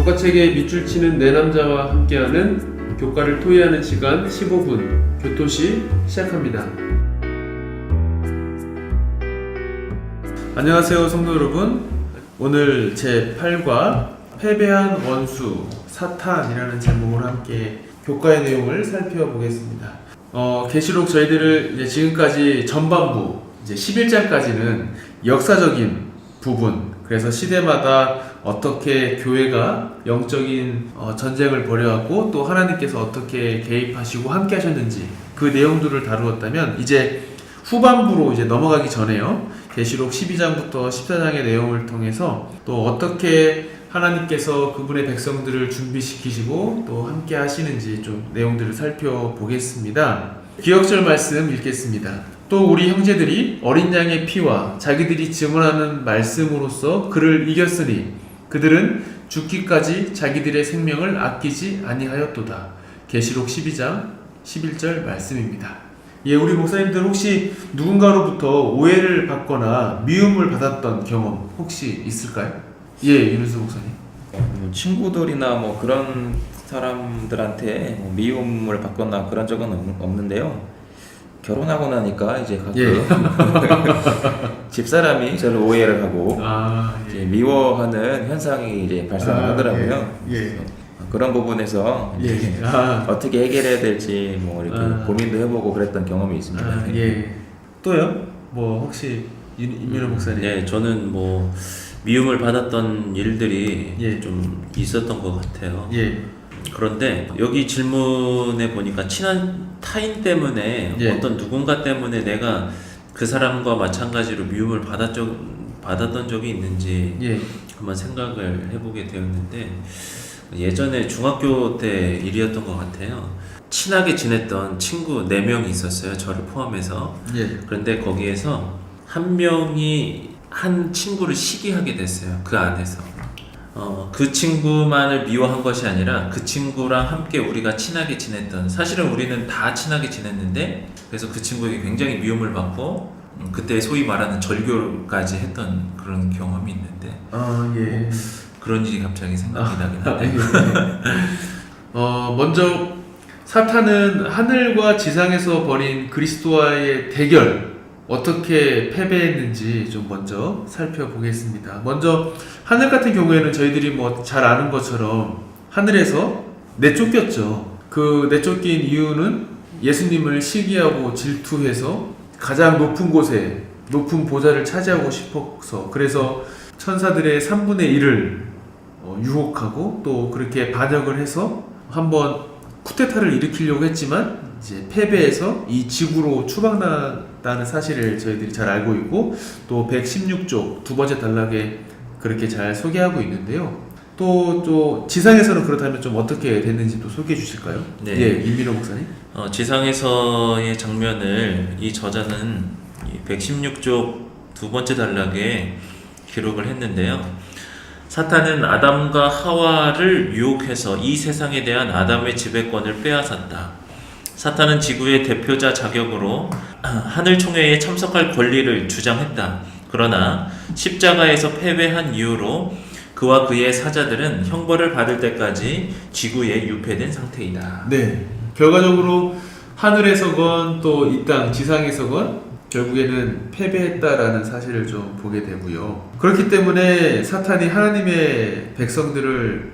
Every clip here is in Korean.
교과책에 밑줄 치는 네 남자와 함께하는 교과를 토의하는 시간 15분 교토시 시작합니다. 안녕하세요 성도 여러분. 오늘 제8과 패배한 원수 사탄이라는 제목으로 함께 교과의 내용을 살펴보겠습니다. 계시록 저희들을 이제 지금까지 전반부 이제 11장까지는 역사적인 부분, 그래서 시대마다 어떻게 교회가 영적인 전쟁을 벌여왔고 또 하나님께서 어떻게 개입하시고 함께 하셨는지 그 내용들을 다루었다면, 이제 후반부로 이제 넘어가기 전에요, 계시록 12장부터 14장의 내용을 통해서 또 어떻게 하나님께서 그분의 백성들을 준비시키시고 또 함께 하시는지 좀 내용들을 살펴보겠습니다. 기억절 말씀 읽겠습니다. 또 우리 형제들이 어린 양의 피와 자기들이 증언하는 말씀으로써 그를 이겼으니 그들은 죽기까지 자기들의 생명을 아끼지 아니하였도다. 계시록 12장 11절 말씀입니다. 예, 우리 목사님들 혹시 누군가로부터 오해를 받거나 미움을 받았던 경험 혹시 있을까요? 예, 윤수 목사님. 친구들이나 뭐 그런 사람들한테 미움을 받거나 그런 적은 없는데요. 결혼하고 나니까 이제 가끔 집사람이 저를 오해를 하고 이제 미워하는 현상이 이제 발생하더라고요. 예. 그런 부분에서 어떻게 해결해야 될지 뭐 이렇게 고민도 해보고 그랬던 경험이 있습니다. 예. 또요? 뭐 혹시 임민호 목사님? 네, 저는 뭐 미움을 받았던 일들이 좀 있었던 것 같아요. 예. 그런데 여기 질문에 보니까 친한 타인 때문에 어떤 누군가 때문에 내가 그 사람과 마찬가지로 미움을 받았던 적이 있는지 한번 생각을 해보게 되었는데, 예전에 중학교 때 일이었던 것 같아요. 친하게 지냈던 친구 4명이 있었어요, 저를 포함해서. 그런데 거기에서 한 명이 한 친구를 시기하게 됐어요, 그 안에서. 그 친구만을 미워한 것이 아니라 그 친구랑 함께 우리가 친하게 지냈던, 사실은 우리는 다 친하게 지냈는데, 그래서 그 친구에게 굉장히 미움을 받고 그때 소위 말하는 절교까지 했던 그런 경험이 있는데 그런 일이 갑자기 생각이 나긴 하네요. 먼저 사탄은 하늘과 지상에서 벌인 그리스도와의 대결, 어떻게 패배했는지 좀 먼저 살펴보겠습니다. 먼저 하늘 같은 경우에는 저희들이 뭐 잘 아는 것처럼 하늘에서 내쫓겼죠. 그 내쫓긴 이유는 예수님을 시기하고 질투해서 가장 높은 곳에 높은 보좌를 차지하고 싶어서, 그래서 천사들의 3분의 1을 유혹하고 또 그렇게 반역을 해서 한번 쿠데타를 일으키려고 했지만 이제 패배해서 이 지구로 추방당했다는 사실을 저희들이 잘 알고 있고, 또 116쪽 두 번째 단락에 그렇게 잘 소개하고 있는데요. 또 지상에서는 그렇다면 좀 어떻게 됐는지 또 소개해 주실까요? 네. 예, 임민호 목사님. 지상에서의 장면을 이 저자는 116쪽 두 번째 단락에 기록을 했는데요. 사탄은 아담과 하와를 유혹해서 이 세상에 대한 아담의 지배권을 빼앗았다. 사탄은 지구의 대표자 자격으로 하늘 총회에 참석할 권리를 주장했다. 그러나 십자가에서 패배한 이후로 그와 그의 사자들은 형벌을 받을 때까지 지구에 유폐된 상태이다. 네, 결과적으로 하늘에서건 또 이 땅 지상에서건 결국에는 패배했다라는 사실을 좀 보게 되고요. 그렇기 때문에 사탄이 하나님의 백성들을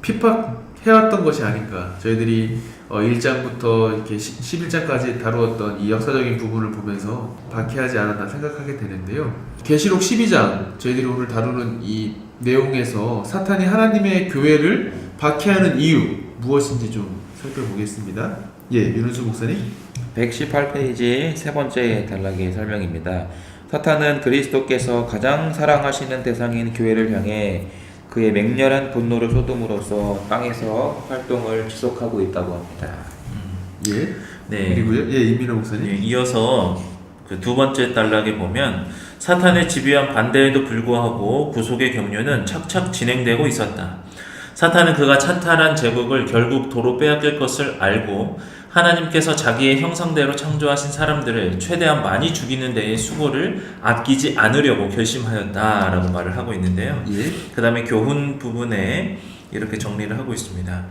핍박해왔던 것이 아닌가. 저희들이 1장부터 이렇게 11장까지 다루었던 이 역사적인 부분을 보면서 박해하지 않았나 생각하게 되는데요. 계시록 12장, 저희들이 오늘 다루는 이 내용에서 사탄이 하나님의 교회를 박해하는 이유 무엇인지 좀 살펴보겠습니다. 예, 윤은수 목사님. 118페이지 세 번째 단락의 설명입니다. 사탄은 그리스도께서 가장 사랑하시는 대상인 교회를 향해 그의 맹렬한 분노를 쏟음으로써 땅에서 활동을 지속하고 있다고 합니다. 예. 네. 그리고요. 예, 임민호 목사님. 네, 이어서 그 두 번째 단락에 보면 사탄의 집요한 반대에도 불구하고 구속의 경륜은 착착 진행되고 있었다. 사탄은 그가 찬탈한 제국을 결국 도로 빼앗길 것을 알고 하나님께서 자기의 형상대로 창조하신 사람들을 최대한 많이 죽이는 데에 수고를 아끼지 않으려고 결심하였다라고 말을 하고 있는데요. 예. 그 다음에 교훈 부분에 이렇게 정리를 하고 있습니다.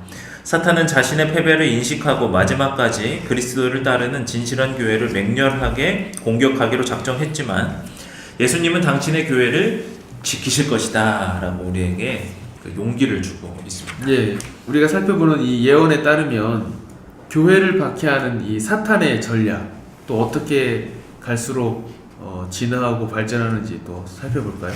사탄은 자신의 패배를 인식하고 마지막까지 그리스도를 따르는 진실한 교회를 맹렬하게 공격하기로 작정했지만 예수님은 당신의 교회를 지키실 것이다 라고 우리에게 그 용기를 주고 있습니다. 예, 우리가 살펴보는 이 예언에 따르면 교회를 박해하는 이 사탄의 전략 또 어떻게 갈수록 진화하고 발전하는지 또 살펴볼까요?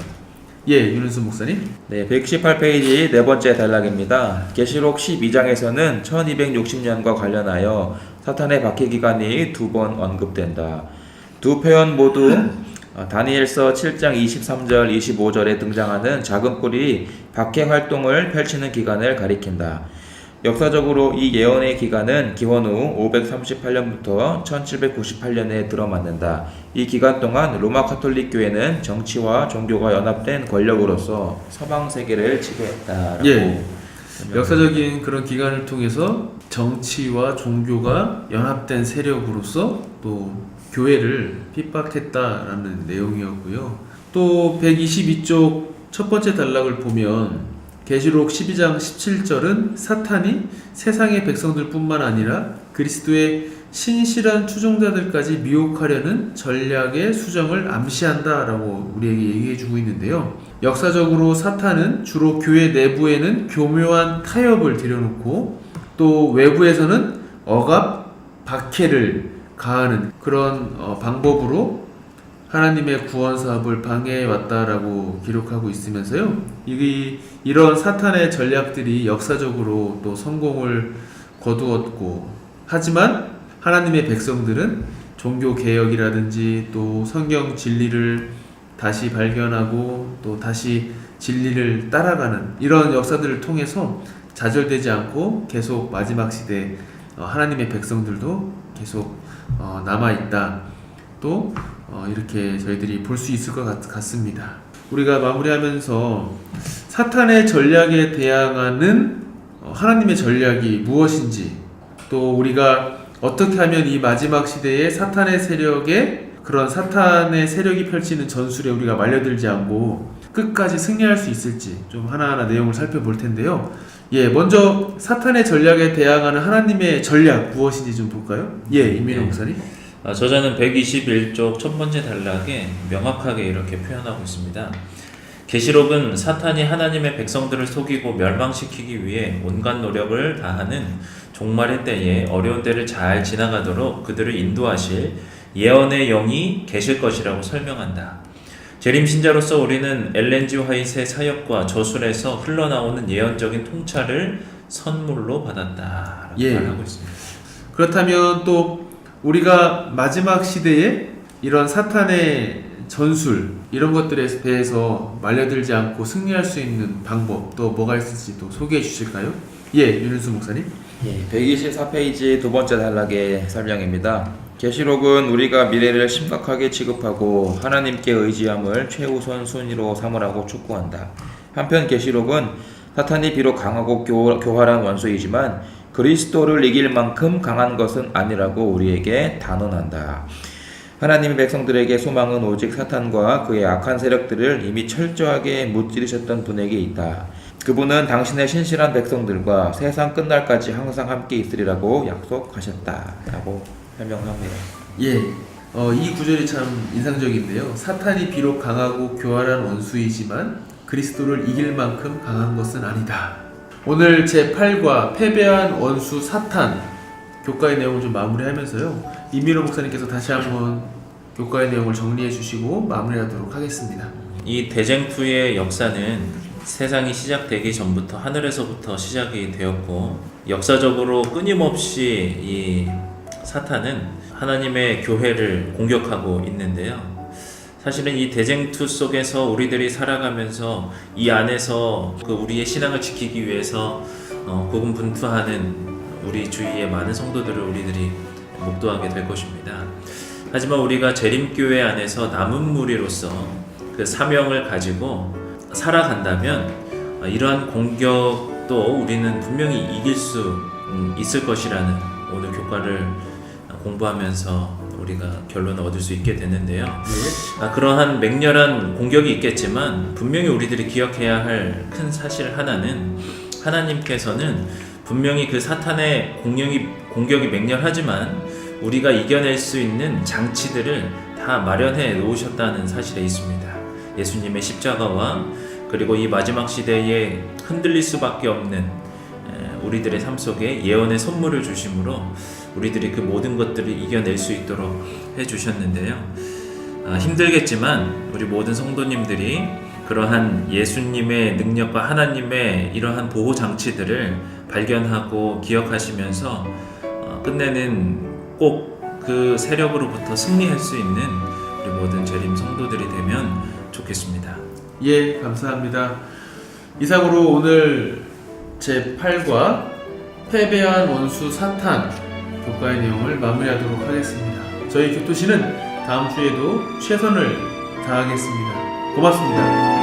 예, 윤은수 목사님. 네, 118페이지 네 번째 단락입니다. 계시록 12장에서는 1260년과 관련하여 사탄의 박해 기간이 두 번 언급된다. 두 표현 모두 다니엘서 7장 23절 25절에 등장하는 작은 뿔이 박해 활동을 펼치는 기간을 가리킨다. 역사적으로 이 예언의 기간은 기원 후 538년부터 1798년에 들어맞는다. 이 기간 동안 로마 카톨릭 교회는 정치와 종교가 연합된 권력으로서 서방 세계를 지배했다라고. 예, 역사적인 그런 기간을 통해서 정치와 종교가 연합된 세력으로서 또 교회를 핍박했다라는 내용이었고요. 또 122쪽 첫 번째 단락을 보면 계시록 12장 17절은 사탄이 세상의 백성들 뿐만 아니라 그리스도의 신실한 추종자들까지 미혹하려는 전략의 수정을 암시한다라고 우리에게 얘기해주고 있는데요. 역사적으로 사탄은 주로 교회 내부에는 교묘한 타협을 들여놓고 또 외부에서는 억압, 박해를 가하는 그런 방법으로 하나님의 구원 사업을 방해해 왔다라고 기록하고 있으면서요. 이런 사탄의 전략들이 역사적으로 또 성공을 거두었고, 하지만 하나님의 백성들은 종교 개혁이라든지 또 성경 진리를 다시 발견하고 또 다시 진리를 따라가는 이런 역사들을 통해서 좌절되지 않고 계속 마지막 시대 하나님의 백성들도 계속 남아있다. 또 이렇게 저희들이 볼 수 있을 것 같습니다. 우리가 마무리하면서 사탄의 전략에 대항하는 하나님의 전략이 무엇인지, 또 우리가 어떻게 하면 이 마지막 시대에 사탄의 세력에 그런 사탄의 세력이 펼치는 전술에 우리가 말려들지 않고 끝까지 승리할 수 있을지 좀 하나하나 내용을 살펴볼 텐데요. 예, 먼저 사탄의 전략에 대항하는 하나님의 전략 무엇인지 좀 볼까요? 예, 임민호 목사님. 저자는 121쪽 첫 번째 단락에 명확하게 이렇게 표현하고 있습니다. 계시록은 사탄이 하나님의 백성들을 속이고 멸망시키기 위해 온갖 노력을 다하는 종말의 때에 어려운 때를 잘 지나가도록 그들을 인도하실 예언의 영이 계실 것이라고 설명한다. 재림 신자로서 우리는 엘렌 G 화이트의 사역과 저술에서 흘러나오는 예언적인 통찰을 선물로 받았다라고 말하고 있습니다. 그렇다면 또 우리가 마지막 시대에 이런 사탄의 전술 이런 것들에 대해서 말려들지 않고 승리할 수 있는 방법 또 뭐가 있을지 또 소개해 주실까요? 예, 윤은수 목사님. 예, 124페이지 두 번째 단락의 설명입니다. 계시록은 우리가 미래를 심각하게 취급하고 하나님께 의지함을 최우선 순위로 삼으라고 촉구한다. 한편 계시록은 사탄이 비록 강하고 교활한 원수이지만 그리스도를 이길 만큼 강한 것은 아니라고 우리에게 단언한다. 하나님의 백성들에게 소망은 오직 사탄과 그의 악한 세력들을 이미 철저하게 무찌르셨던 분에게 있다. 그분은 당신의 신실한 백성들과 세상 끝날까지 항상 함께 있으리라고 약속하셨다라고 설명합니다. 예, 이 구절이 참 인상적인데요. 사탄이 비록 강하고 교활한 원수이지만 그리스도를 이길 만큼 강한 것은 아니다. 오늘 제8과 패배한 원수 사탄 교과의 내용을 좀 마무리하면서요. 이민호 목사님께서 다시 한번 교과의 내용을 정리해 주시고 마무리하도록 하겠습니다. 이 대쟁투의 역사는 세상이 시작되기 전부터 하늘에서부터 시작이 되었고 역사적으로 끊임없이 이 사탄은 하나님의 교회를 공격하고 있는데요. 사실은 이 대쟁투 속에서 우리들이 살아가면서 이 안에서 그 우리의 신앙을 지키기 위해서 고군분투하는 우리 주위의 많은 성도들을 우리들이 목도하게 될 것입니다. 하지만 우리가 재림교회 안에서 남은 무리로서 그 사명을 가지고 살아간다면 이러한 공격도 우리는 분명히 이길 수 있을 것이라는 오늘 교과를 공부하면서 우리가 결론을 얻을 수 있게 됐는데요. 그러한 맹렬한 공격이 있겠지만 분명히 우리들이 기억해야 할 큰 사실 하나는 하나님께서는 분명히 그 사탄의 공격이 맹렬하지만 우리가 이겨낼 수 있는 장치들을 다 마련해 놓으셨다는 사실에 있습니다. 예수님의 십자가와 그리고 이 마지막 시대에 흔들릴 수밖에 없는 우리들의 삶 속에 예언의 선물을 주심으로 우리들이 그 모든 것들을 이겨낼 수 있도록 해주셨는데요. 힘들겠지만 우리 모든 성도님들이 그러한 예수님의 능력과 하나님의 이러한 보호 장치들을 발견하고 기억하시면서 끝내는 꼭 그 세력으로부터 승리할 수 있는 우리 모든 재림 성도들이 되면 좋겠습니다. 예, 감사합니다. 이상으로 오늘 제8과 패배한 원수 사탄 교과의 내용을 마무리하도록 하겠습니다. 저희 교토시는 다음 주에도 최선을 다하겠습니다. 고맙습니다.